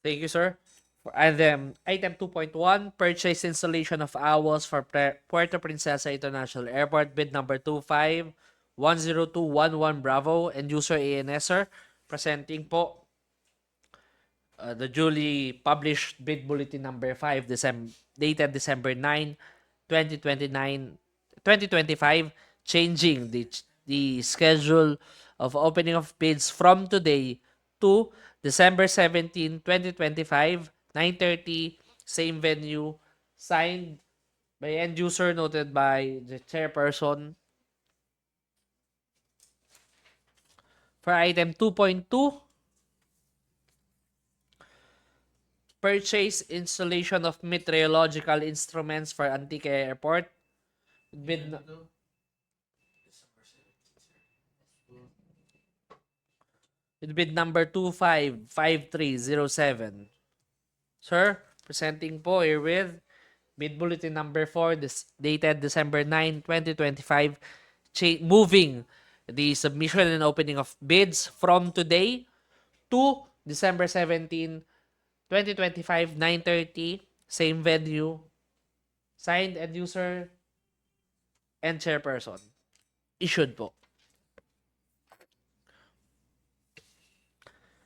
Thank you, sir. And then, item 2.1, purchase installation of owls for Puerto Princesa International Airport, bid number 25-10211 Bravo, and user ANS, sir. Presenting po the duly published bid bulletin number 5, dated December 9, 2029, 2025, changing the schedule of opening of bids from today to December 17, 2025, 9:30, same venue, signed by end user, noted by the chairperson. For item 2.2, purchase installation of meteorological instruments for Antique Airport. Bid, bid number 255307. Sir, presenting po here with bid bulletin number 4, dated December 9, 2025, moving the submission and opening of bids from today to December 17, 2025, 9:30, same venue, signed end user and chairperson. Issued po.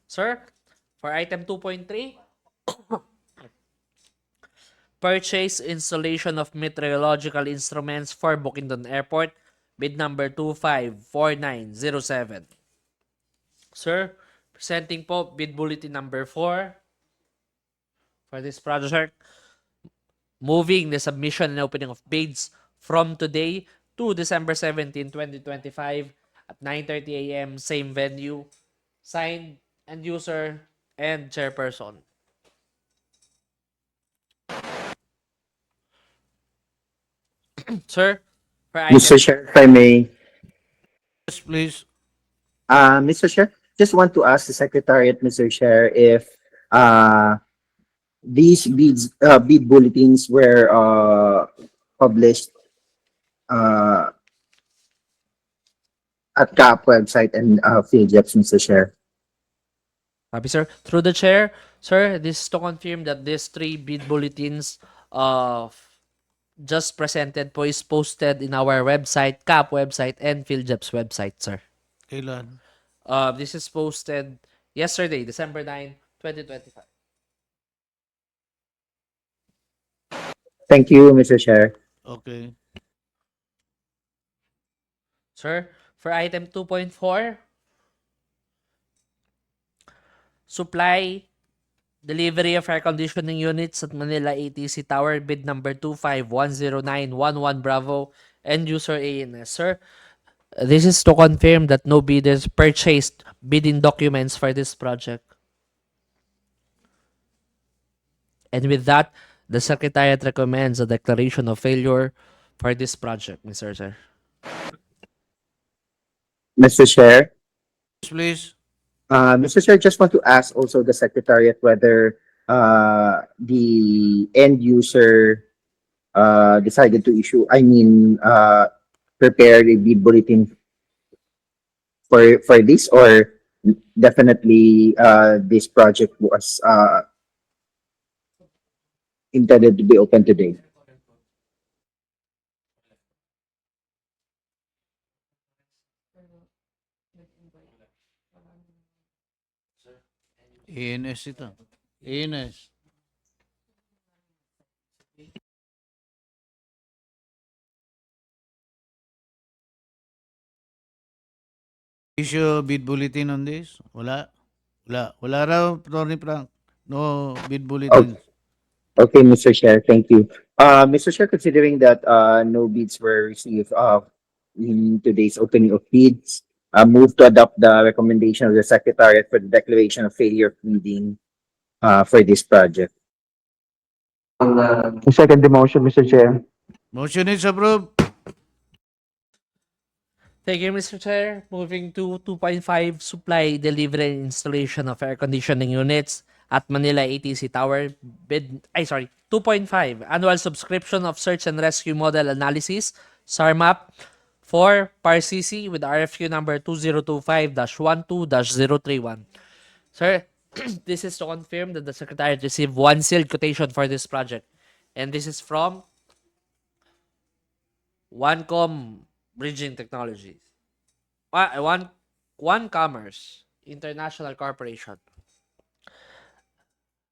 Sir, for item 2.3, purchase installation of meteorological instruments for Bukidnon Airport, bid number 254907. Sir, presenting po bid bulletin number 4 for this project, moving the submission and opening of bids from today to December 17, 2025 at 9:30 a.m. same venue, signed end user and chairperson. Sir, for Mr. item, Chair, if I may, Yes, please. Mr. Chair, just want to ask the Secretariat, Mr. Chair, if these bid bulletins were published uh, at CAP website and PhilJets, Mr. Chair. Happy, sir. Through the chair, sir, this is to confirm that these 3 bid bulletins just presented po is posted in our website, CAP website, and PhilJets website, sir. Kailan? This is posted yesterday, December 9, 2025. Thank you, Mr. Chair. Okay. Sir, for item 2.4, supply delivery of air conditioning units at Manila ATC Tower, bid number 25-10911 Bravo, end user ANS. Sir, this is to confirm that no bidders purchased bidding documents for this project. And with that, the Secretariat recommends a declaration of failure for this project, Mr. Sir. Mr. Chair, Yes, please. Mr. Chair, just want to ask also the Secretariat whether the end user decided to prepare a bid bulletin for this, or definitely this project was intended to be open today. ANS ito. ANS. Issue bid bulletin on this? Wala. Wala raw, Tony Frank. No bid bulletin. Okay, Mr. Chair, thank you. Mr. Chair, considering that no bids were received in today's opening of bids, move to adopt the recommendation of the Secretariat for the declaration of failure of bidding for this project. Second the motion, Mr. Chair. Motion is approved. Thank you, Mr. Chair. Moving to 2.5, supply, delivery, and installation of air conditioning units at Manila ATC Tower. 2.5, annual subscription of search and rescue model analysis, SARMAP, for PARCC with RFQ number 2025-12-031. Sir, This is to confirm that the Secretariat received one sealed quotation for this project. And this is from OneCom Bridging Technologies. One Commerce International Corporation.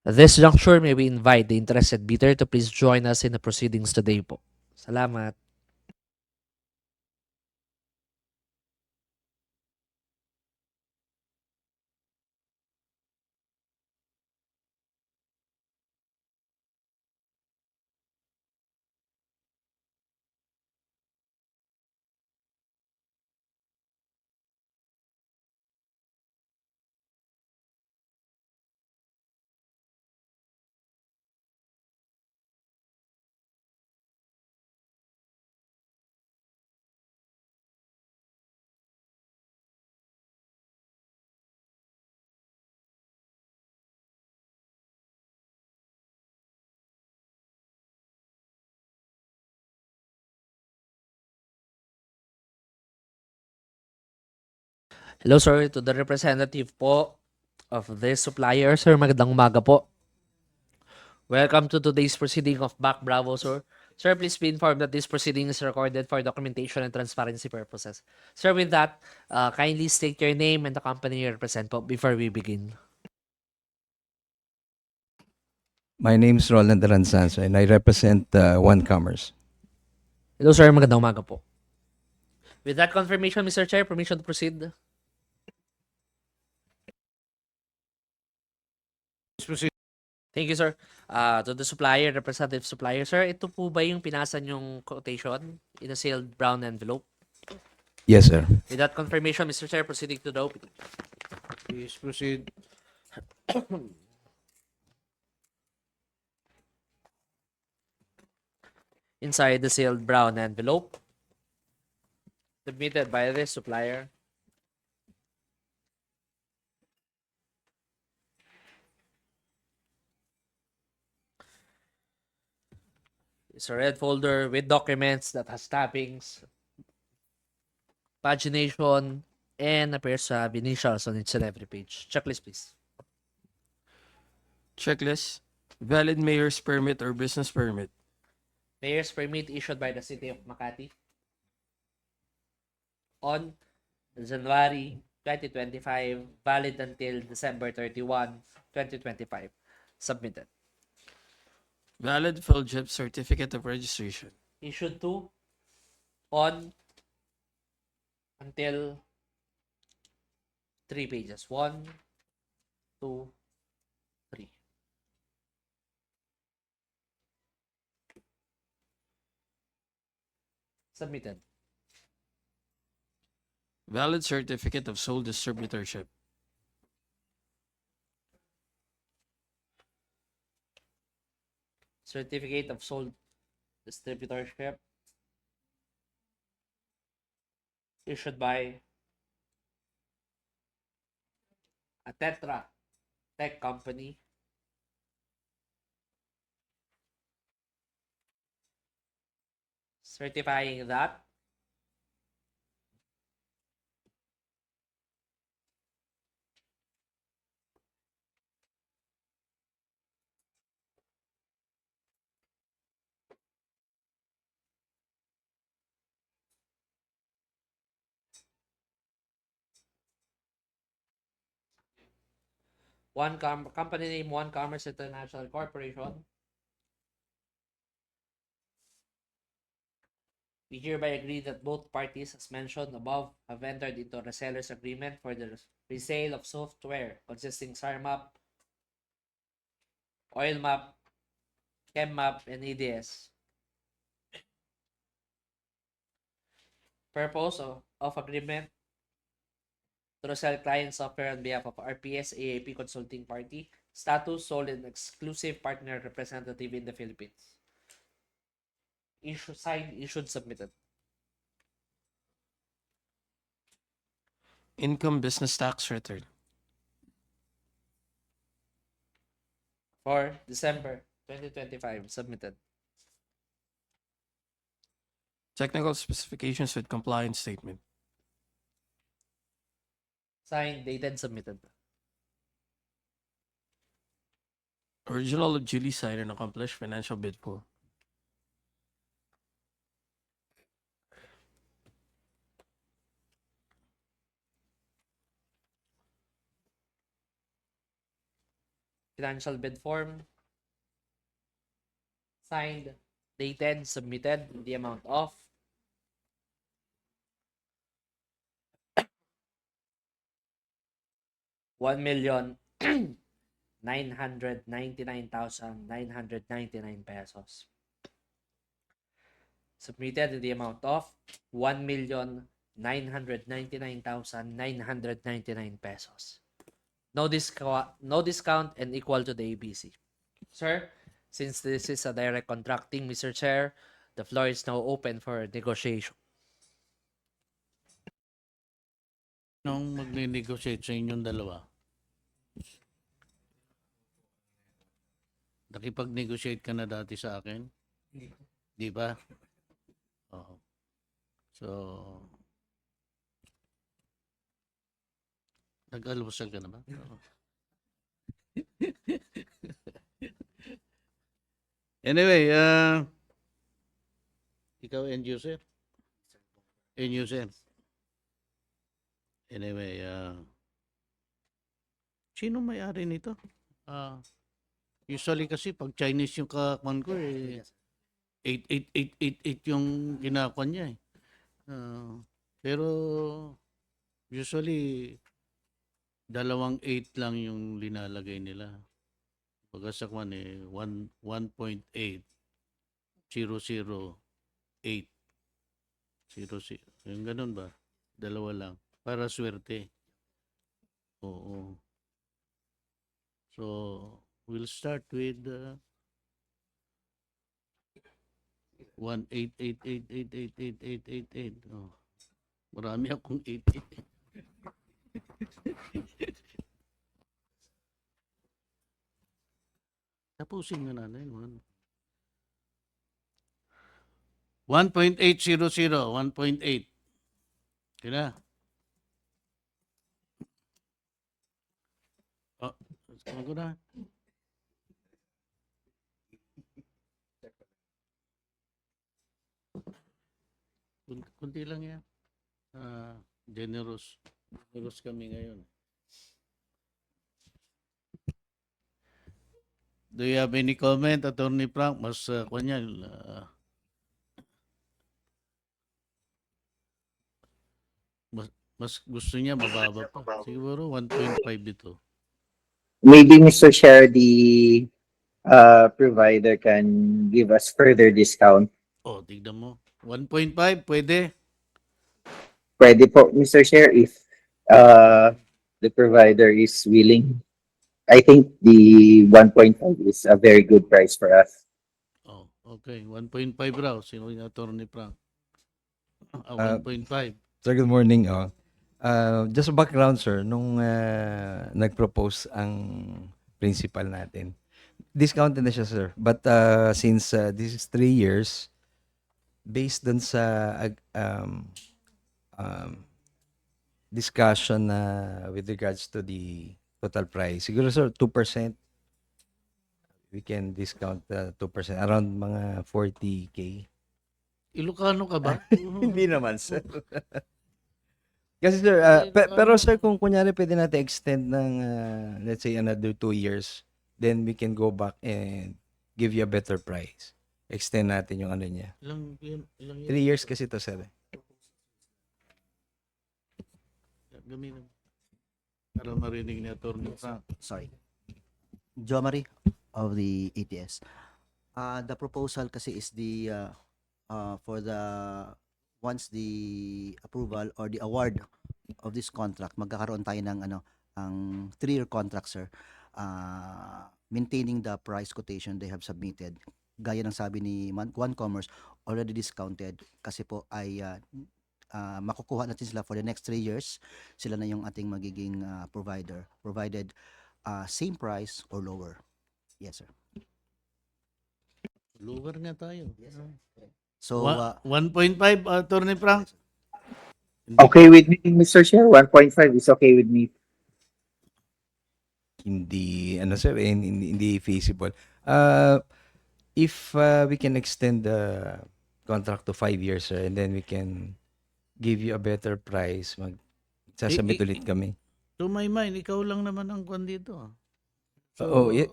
At this juncture, may we invite the interested bidder to please join us in the proceedings today po. Salamat. Hello sir, to the representative po of this supplier. Sir, magandang umaga po. Welcome to today's proceeding of Back Bravo, sir. Sir, please be informed that this proceeding is recorded for documentation and transparency purposes. Sir, with that, kindly state your name and the company you represent po before we begin. My name is Roland Aranzanzo and I represent One Commerce. Hello sir, magandang umaga po. With that confirmation, Mr. Chair, permission to proceed. Please proceed. Thank you, sir. To the supplier, representative supplier, sir, ito po ba yung pinasa yung quotation in a sealed brown envelope? Yes, sir. With that confirmation, Mr. Chair, proceeding to the OPT. Please proceed. Inside the sealed brown envelope submitted by the supplier is a red folder with documents that has tappings, pagination, and appears to have initials on each and every page. Checklist, please. Checklist. Valid mayor's permit or business permit. Mayor's permit issued by the City of Makati on January 2025, valid until December 31, 2025. Submitted. Valid PhilJEP certificate of registration. Issued to on until 3 pages. 1, 2, 3. Submitted. Valid certificate of sole distributorship. Certificate of sole distributorship issued by a Tetra Tech company certifying that company name One Commerce International Corporation. We hereby agree that both parties, as mentioned above, have entered into a reseller's agreement for the resale of software consisting SARMAP, OilMap, ChemMap, and EDS. Purpose of agreement to resell client software on behalf of RPS AAP Consulting Party. Status: sole and exclusive partner representative in the Philippines. Signed, issued, submitted. Income business tax return. For December 2025, submitted. Technical specifications with compliance statement. Signed, dated, submitted. Original of duly signed and accomplished financial bid pool. Financial bid form. Signed, dated, submitted in the amount of 1,999,999 pesos. Submitted in the amount of 1,999,999 pesos. No discount and equal to the ABC. Sir, since this is a direct contracting, Mr. Chair, the floor is now open for negotiation. Nung magne-negotiate sa inyong dalawa, nakipag-negotiate ka na dati sa akin? Di ba? Oo. So, nag-almusal ka na ba? Oo. Anyway, ikaw end user? End user. Anyway, sino may-ari nito? Usually kasi pag Chinese yung kakuan ko 8888 yung kinakuan niya eh. Pero usually 2.8 lang yung linalagay nila. Pag sa kwan 1.8 008 yung ganun ba? Dalawa lang. Para swerte. Oo. So, we'll start with 188888888. Oh. Marami akong 88. Tapusin mo na yun. 1.800, 1.8. Kaya ko na. Kunti lang yan. Generous. Generous kami ngayon. Do you have any comment, Attorney Frank? Mas mas gusto niya mababa pa. Siguro 1.5 ito. Maybe, Mr. Chair, the provider can give us further discount. Oh, tignan mo. 1.5, pwede. Pwede po, Mr. Chair, if the provider is willing. I think the 1.5 is a very good price for us. Oh, okay. 1.5 raw. Sino yung Attorney Frank? 1.5. Sir, good morning. Just a background, sir. Nung nag-propose ang principal natin, discounted na siya, sir. But since this is 3 years, based dun sa discussion with regards to the total price, siguro, sir, 2%. We can discount 2%, around mga 40K. Ilocano ka ba? Hindi naman, sir. Kasi sir, pero sir, kung kunyari pwede natin extend ng, let's say, another 2 years, then we can go back and give you a better price. Extend natin yung ano niya. Ilang 3 years kasi to, sir. Gamitin. Para marinig ni Attorney Frank. Sorry. Jomari of the ATS. The proposal kasi is the for the once the approval or the award of this contract, magkakaroon tayo ng ang 3-year contract, sir. Maintaining the price quotation they have submitted. Gaya ng sabi ni One Commerce, already discounted kasi po ay makukuha natin sila for the next 3 years. Sila na yung ating magiging provider, provided same price or lower. Yes, sir. Lower nga tayo. Yes, sir. So, 1.5, Attorney Frank? Okay with me, Mr. Chair. 1.5 is okay with me. hindi ano sir, hindi feasible. If we can extend the contract to 5 years, sir, and then we can give you a better price, magsasubmit ulit kami. To my mind, ikaw lang naman ang kwan dito.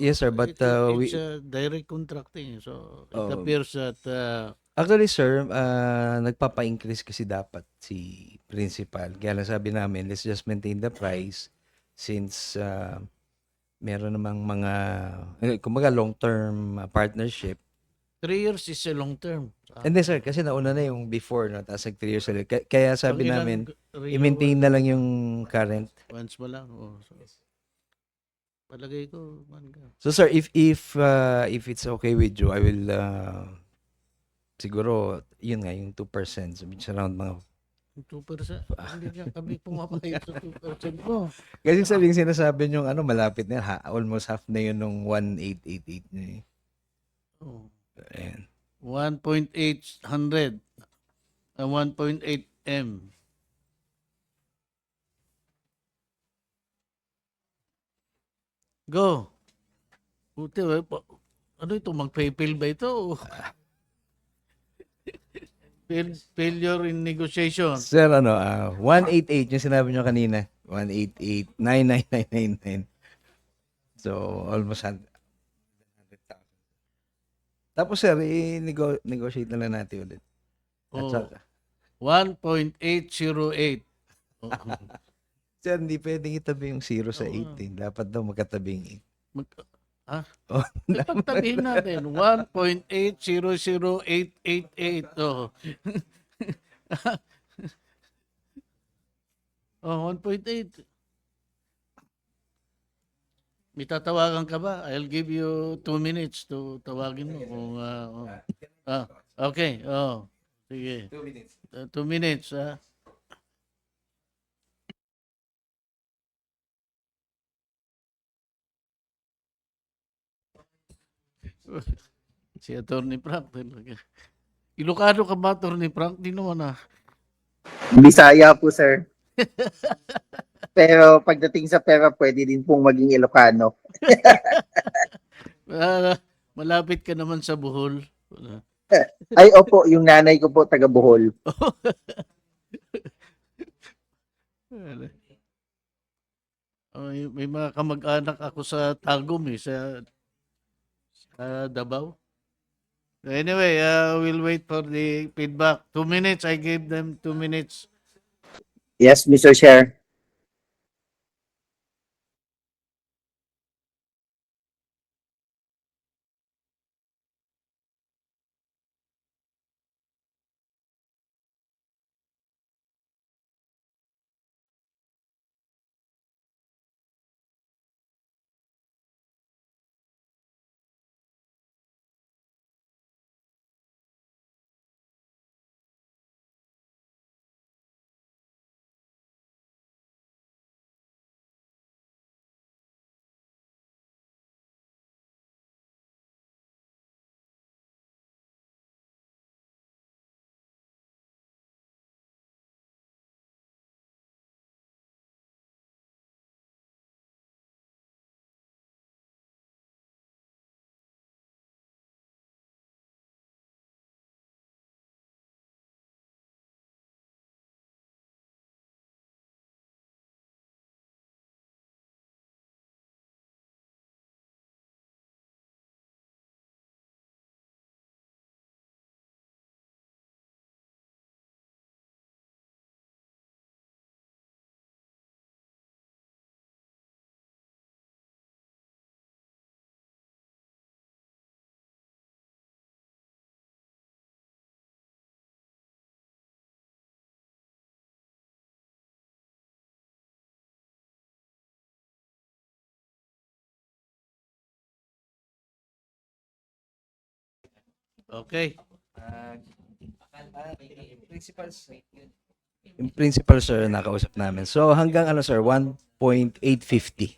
Yes, sir, but it's direct contracting. So, it Oh. appears that actually, sir, nagpapa-increase kasi dapat si principal. Kaya lang sabi namin, let's just maintain the price since meron namang mga, kumbaga long-term partnership. 3 years is a long term. And then, sir, kasi nauna na yung before, no? Tapos 3 years ulit. Kaya sabi Pag ilang namin, renewal, i-maintain na lang yung current. once mo lang. Oh, so, palagay ko, man ka. So, sir, if it's okay with you, I will, siguro, yun nga, yung 2%. So, it's around mga 2%. Hindi niya kami pumapayag sa 2% mo. kasi sabi yung sinasabi nyo, malapit na, almost half na yun nung 1,888 nyo eh. Oh. Ayan. 1.800. 1.8 M. Go. Buti, ano ito? Mag-fail ba ito? Failure in negotiation. Sir, 188 yung sinabi nyo kanina. 188, 99999. So, almost 100,000. Tapos, sir, i-negotiate na lang natin ulit. At Oh, saka, 1.808. Oh. sir, hindi pwedeng itabi yung 0 sa Oo 18. Dapat daw magkatabing 8. Oh, Pagtabihin natin, 1.800,888. Oh. Oh, 1.8. May tatawagan ka ba? I'll give you 2 minutes to tawagin mo. Kung, okay. Oh, sige. 2 minutes. 2 minutes. Si Atty. Frank talaga. Ilocano ka ba, Atty. Frank? Di naman Bisaya po, sir. Pero pagdating sa pera, pwede din pong maging Ilocano. Malapit ka naman sa Bohol. Ay, opo, yung nanay ko po, taga Bohol. May mga kamag-anak ako sa Tagum sa Davao. Anyway, we'll wait for the feedback. 2 minutes. I gave them 2 minutes. Yes, Mr. Chair. Okay. Yung principal, sir, nakausap namin. So, hanggang sir, 1.850.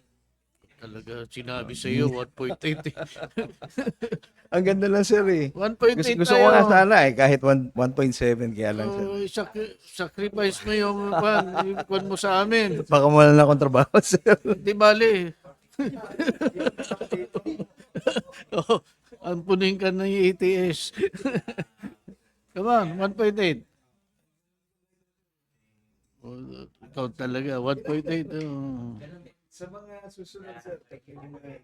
Talaga, sinabi sa iyo, 1.8. Ang ganda lang, sir, eh. 1.8 Gusto ko nga sana, kahit 1.7, kaya lang, sir. Sacrifice mo yung kwan mo sa amin. Baka wala na akong trabaho, sir. Di bali. Oh, ampunin ka ng ATS. Come on, 1.8. Oh, ikaw talaga, 1.8. Oh. Sa mga susunod, sir, hindi mo na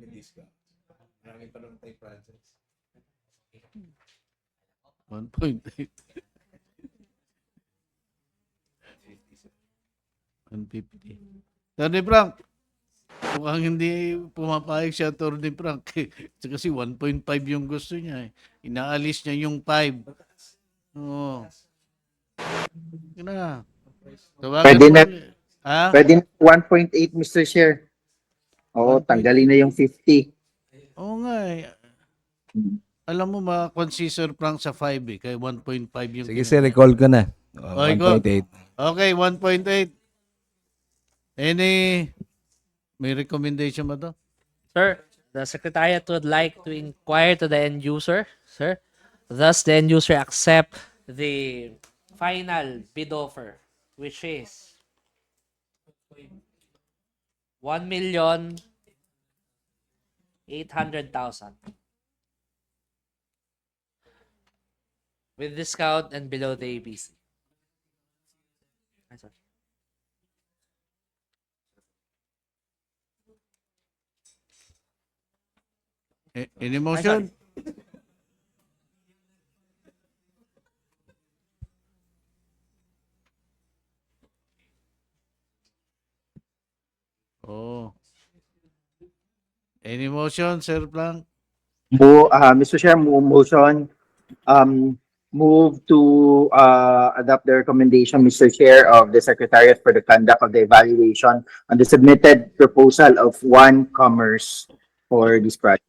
discount. Marami pa lang tayo projects. 1.8. 150. Tony Frank, mukhang hindi pumapayag siya, Tony Frank. Kasi 1.5 yung gusto niya. Inaalis niya yung 5. Oo. Yun na. Tawagan Pwede mo na. ulit. Ha? Pwede na 1.8, Mr. Chair. Oo, 1.8. tanggalin na yung 50. Oo nga eh. Alam mo, ma-consistor Frank sa 5 eh. Kaya 1.5 yung Sige, sir, recall ko na. Okay, go. 1.8. Okay, 1.8. May recommendation ba to? Sir, the Secretariat would like to inquire to the end user, sir. Thus, the end user accept the final bid offer, which is 1,800,000 with discount and below the ABC. Ay, sorry. Any motion? Oh. Any motion, Sir Frank? Mr. Chair, motion, move to adopt the recommendation, Mr. Chair, of the Secretariat for the conduct of the evaluation on the submitted proposal of One Commerce for this project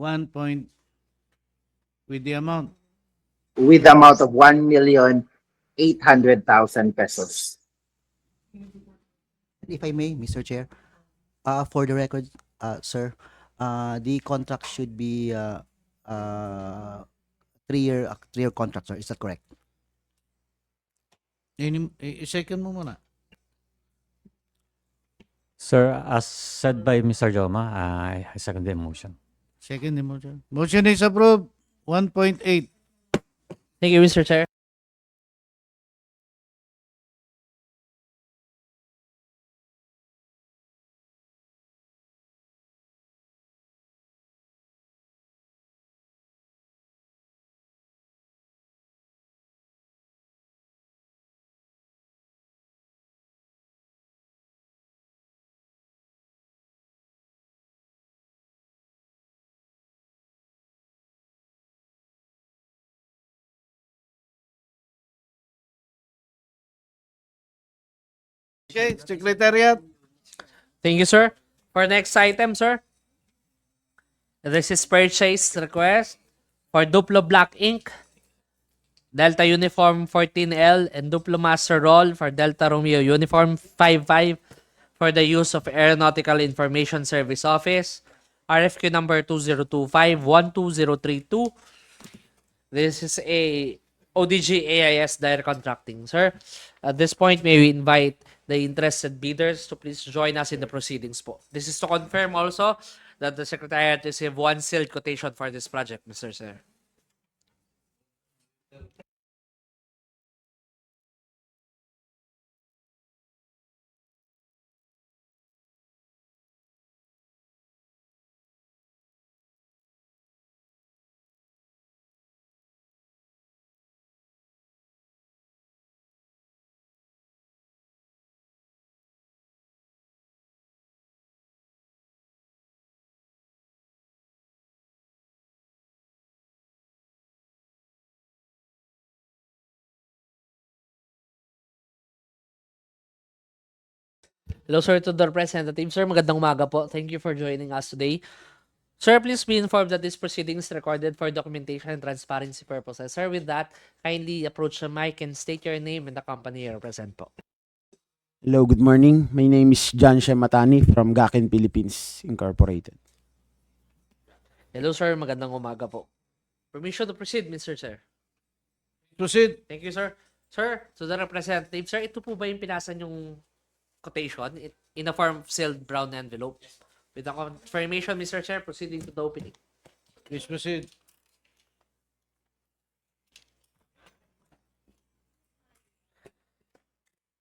1 point with the amount. with the amount of 1,800,000 pesos. If I may, Mr. Chair, for the record, sir, the contract should be 3-year contract, sir. Is that correct? Second mo muna. Sir, as said by Mr. Joma, I second the motion. Second the motion. Motion is approved. 1.8. Thank you, Mr. Chair. Okay, Secretariat. Thank you, sir. For next item, sir. This is purchase request for Duplo Black Ink, Delta Uniform 14L, and Duplo Master Roll for Delta Romeo Uniform 55 for the use of Aeronautical Information Service Office, RFQ number 2025-12032. This is a ODG AIS direct contracting, sir. At this point, may we invite the interested bidders to please join us in the proceedings po. This is to confirm also that the Secretariat received one sealed quotation for this project, Mr. Sir. Hello, sir, to the representative. Sir, magandang umaga po. Thank you for joining us today. Sir, please be informed that this proceeding is recorded for documentation and transparency purposes. Sir, with that, kindly approach the mic and state your name and the company you represent po. Hello, good morning. My name is John Shematani from Gaken Philippines Incorporated. Hello, sir. Magandang umaga po. Permission to proceed, Mr. Sir. Proceed. Thank you, sir. Sir, to the representative, sir, ito po ba yung pinasa yung quotation? in a form of sealed brown envelope. With the confirmation, Mr. Chair, proceeding to the opening. Please proceed.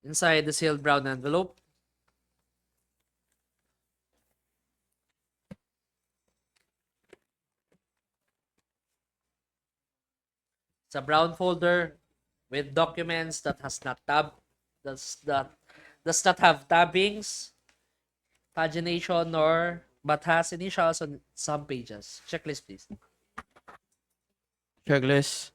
Inside the sealed brown envelope, it's a brown folder with documents that does not have tabbings, pagination, or but has initials on some pages. Checklist, please. Checklist.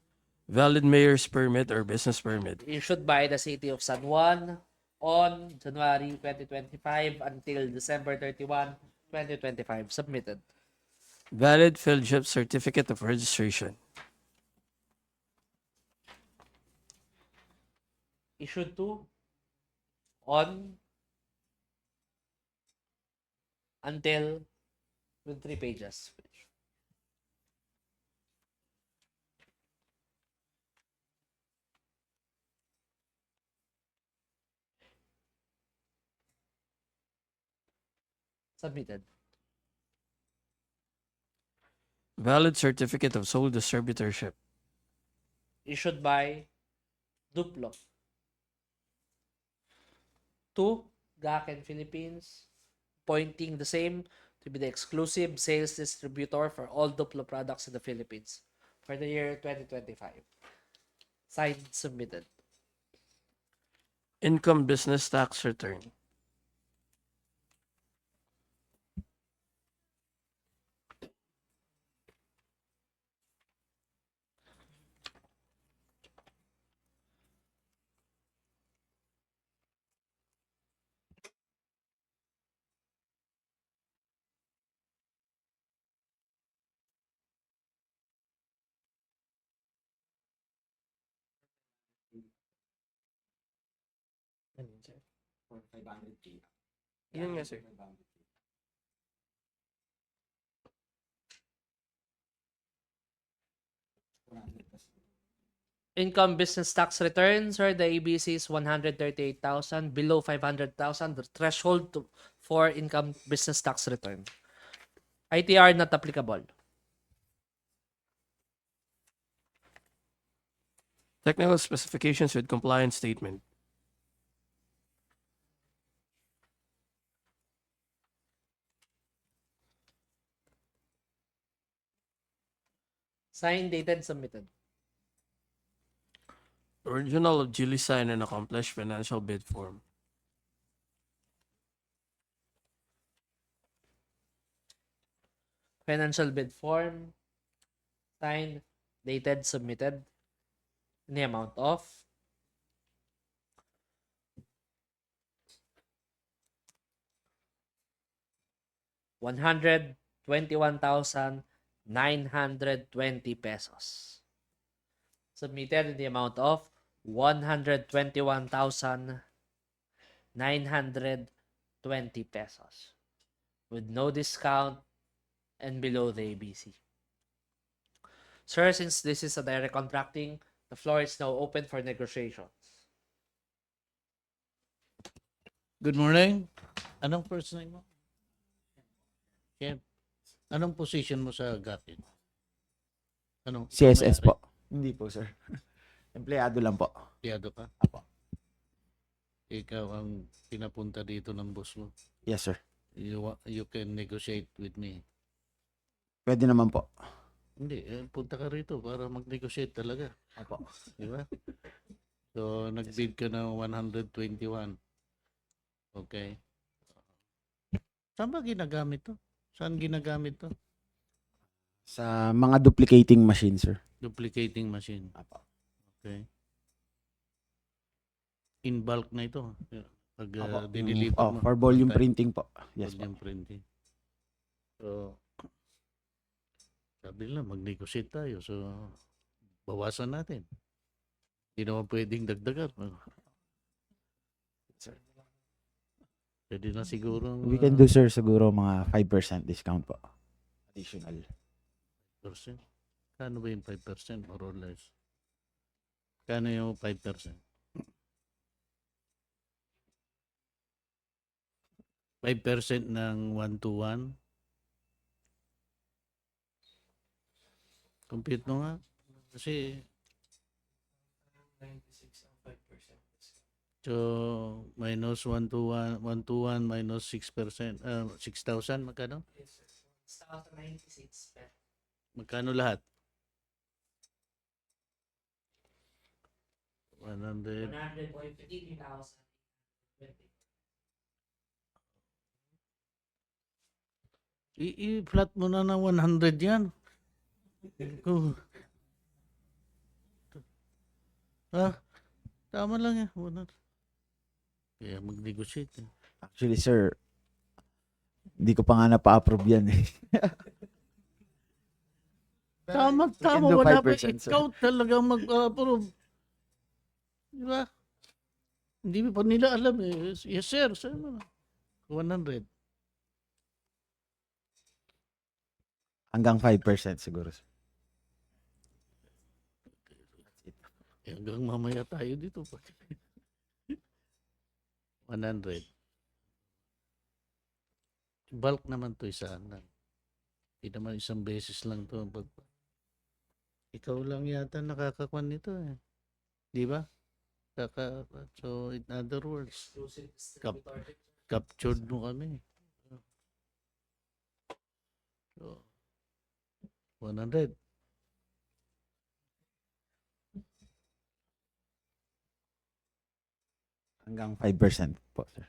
Valid mayor's permit or business permit. Issued by the City of San Juan on January 2025 until December 31, 2025. Submitted. Valid fellowship certificate of registration. Issued to on until with 3 pages. Submitted. Valid certificate of sole distributorship. Issued by Duplo to Gaken Philippines, pointing the same to be the exclusive sales distributor for all Duplo products in the Philippines for the year 2025. Signed, submitted. Income business tax return. Yun nga, sir. Income business tax returns, or the ABC is 138,000, below 500,000, the threshold for income business tax return. ITR not applicable. Technical specifications with compliance statement. Signed, dated, submitted. Original of duly signed and accomplished financial bid form. Financial bid form, signed, dated, submitted, in the amount of 121,920 pesos. Submitted in the amount of 121,920 pesos. With no discount and below the ABC. Sir, since this is a direct contracting, the floor is now open for negotiations. Good morning. Anong first name mo? Ken. Anong position mo sa Gakin? Anong? CSS po. Hindi po, sir. Empleyado lang po. Empleyado ka? Apo. Ikaw ang pinapunta dito ng boss mo. Yes, sir. You can negotiate with me. Pwede naman po. Hindi, punta ka rito para mag-negotiate talaga. Apo. Di ba? So, nag-bid ka ng 121. Okay. Saan ba ginagamit to? Saan ginagamit to? Sa mga duplicating machine, sir. Duplicating machine. Apo. Okay. In bulk na ito. Pag Apo. dinilipat mo. For volume Okay. printing po. Yes po. Volume printing. So, sabi nila, mag-negotiate tayo. So, bawasan natin. Hindi naman pwedeng dagdagan. Sir. Pwede na siguro. We can do, sir, siguro mga 5% discount po. Additional. 5%. Kano ba yung 5% more or less? Kano yung 5%? 5% ng 1-to-1. Compute mo nga. Kasi, so, minus 1-to-1, 1-to-1 minus 6%, 6,000, magkano? 1,096. Magkano lahat? 100. 153,000. I-flat mo na ng 100 yan. Ko. Ha? Tama lang yan. 100. Kaya mag-negotiate. Actually, sir, di ko pa nga napa-approve yan eh. Tama, We can tama. do Wala pa. 5%, sir. Ikaw talaga mag-approve. Di ba? Hindi pa nila alam eh. Yes, sir. Sir, 100. Hanggang 5% siguro, sir. Eh, hanggang mamaya tayo dito. 100. Bulk naman to isa lang. Hindi naman isang beses lang to. Ikaw lang yata nakakakuan nito eh. Di ba? So, in other words, captured mo kami. So, 100. Hanggang 5% po, sir.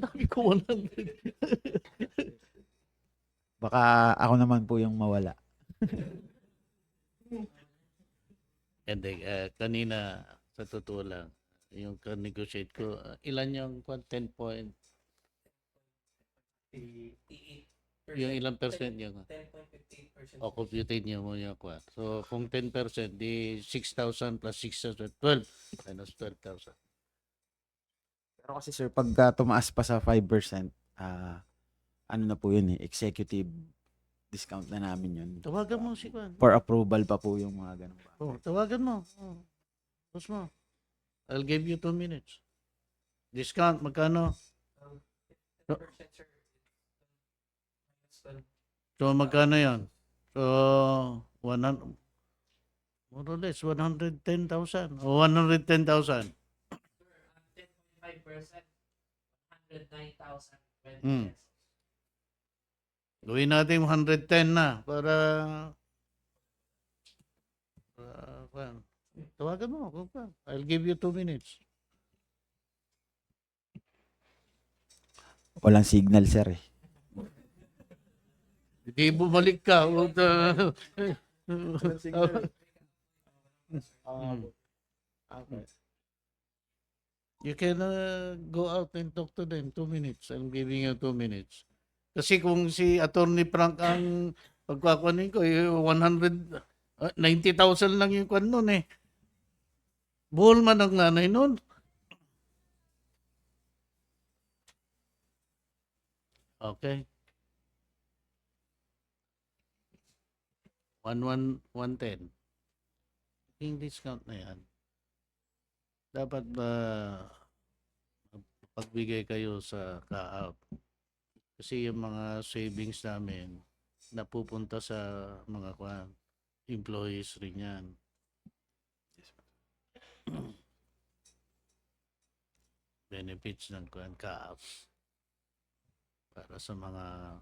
Sabi ko 100. Baka ako naman po yung mawala. And then, kanina, sa totoo lang, yung ka-negotiate ko, ilan yung 10 point? Yung ilang percent yung 10.58%. o compute nyo mo yung kwan. So, kung 10%, di 6,000 plus 6,000, 12 minus 12,000. Pero kasi sir, pagka tumaas pa sa 5%, ano na po yun eh, executive discount na namin yun. Tawagan mo si Kwan. For approval pa po yung mga ganun. Oh, tawagan mo. Oh. Tapos mo. I'll give you 2 minutes. Discount, magkano? 10%, sir. So, magkano yan? So, 100, more or less, 110,000. O 110,000. 10.5%. 109,000. Hmm. Gawin natin 110 na para kwan. Tawagan mo. Kung pa. I'll give you 2 minutes. Walang signal sir eh. Hindi bumalik ka. You can go out and talk to them 2 minutes. I'm giving you 2 minutes. Kasi kung si Attorney Frank ang pagkakuanin ko, 90,000 lang yung kwan nun eh. Buhol man ang nanay nun. Okay. 110. Yung discount na yan. Dapat ba pagbigay kayo sa ka-out? Kasi yung mga savings namin napupunta sa mga employees rin yan. Benefits ng ka-out para sa mga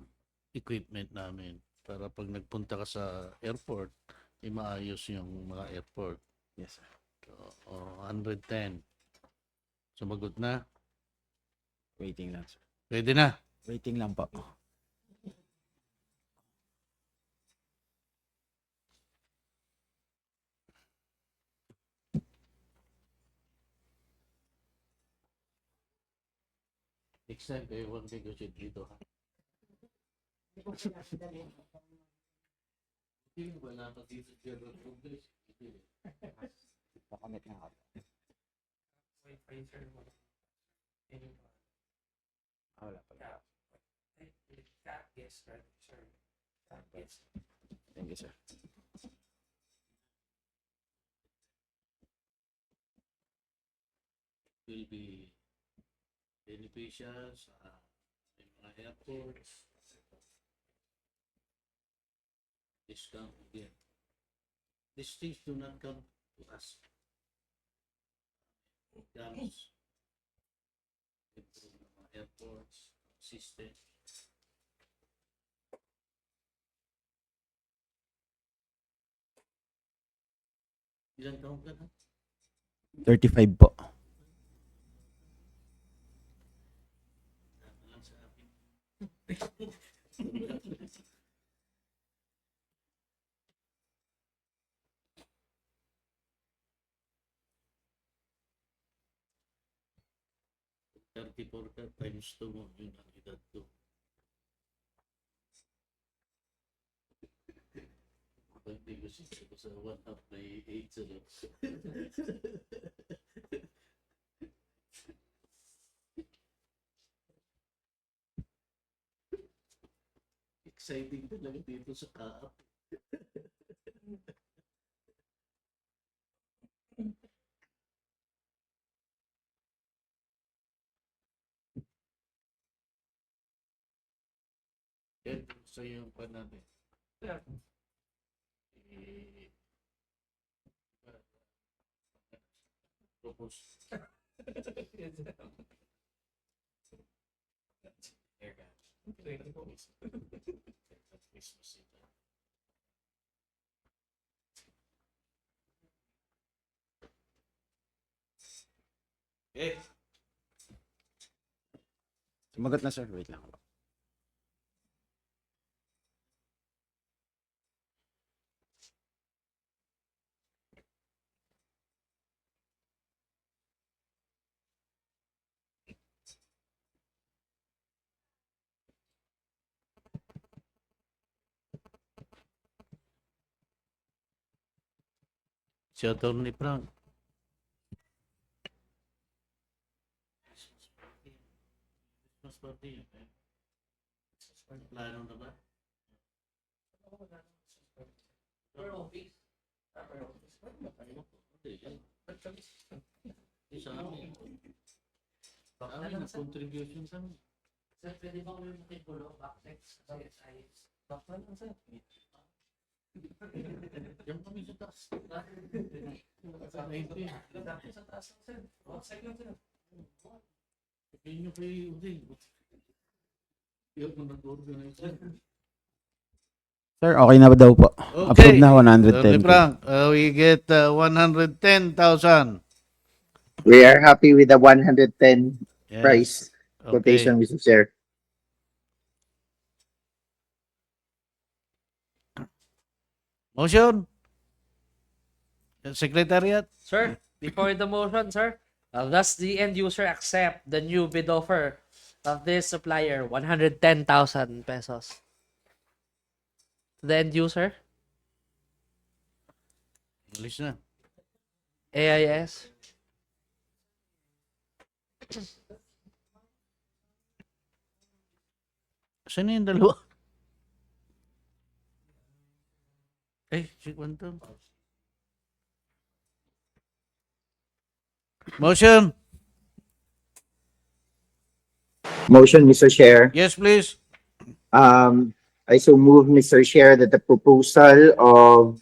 equipment namin. Para pag nagpunta ka sa airport, maayos yung mga airport. Yes sir. So, 110. Sumagot na? Waiting lang sir. Pwede na. Waiting lang po. Next time, kayo huwag negotiate dito, ha? Wala pa dito sa Congress. Pakamit na ako. Wala pala. Yes, sir. Yes. Thank you, sir. Will be beneficiaries, may mga airports, discount again. These things do not come to us. It comes from mga airports, system. Ilan taon ka na? 35 po. Ano lang sa akin? Thirty-four ka times 2 mo, yun ang edad ko. Pag-ibig ko sa 1/2 by 8 sa exciting talaga dito sa Kaap. Yan, sa yung pa natin. Eh, propose. Eh, Sumagot na sir. Wait lang. si Atty. Frank. Christmas party. Plano na ba? Sa amin. Sa amin, contribution sa amin. Sir, pwede ba kami makikulo back next? Kasi ay... Back na lang, sir. Diyan kami sa taas. Sa 19. Sa taas lang, sir. Second, sir. Sabihin nyo kay Uding. Yung nag-organize. Sir, okay na ba daw po? Okay. Approved na Atty. 110. Frank, we get 110,000. We are happy with the 110 Yes. price quotation, Mr. Chair. Motion? Secretariat? Sir, before the motion, sir, does the end user accept the new bid offer of this supplier, 110,000 pesos? The end user, English na. AIS. Saan na yung dalawa? Si Quantum. Motion? Motion, Mr. Chair. Yes, please. I so move, Mr. Chair, that the proposal of,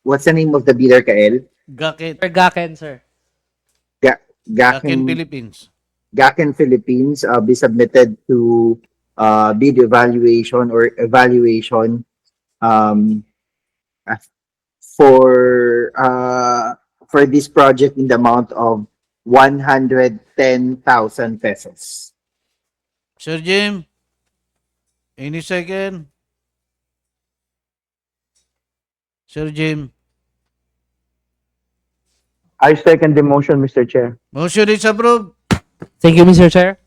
what's the name of the bidder, Kael? Gakit. Sir Gaken, sir. Gakin Gaken, Philippines. Gaken Philippines, be submitted to, bid evaluation or evaluation, for this project in the amount of 110,000 pesos. Sir Jim? Any second? Sir Jim? I second the motion, Mr. Chair. Motion is approved. Thank you, Mr. Chair.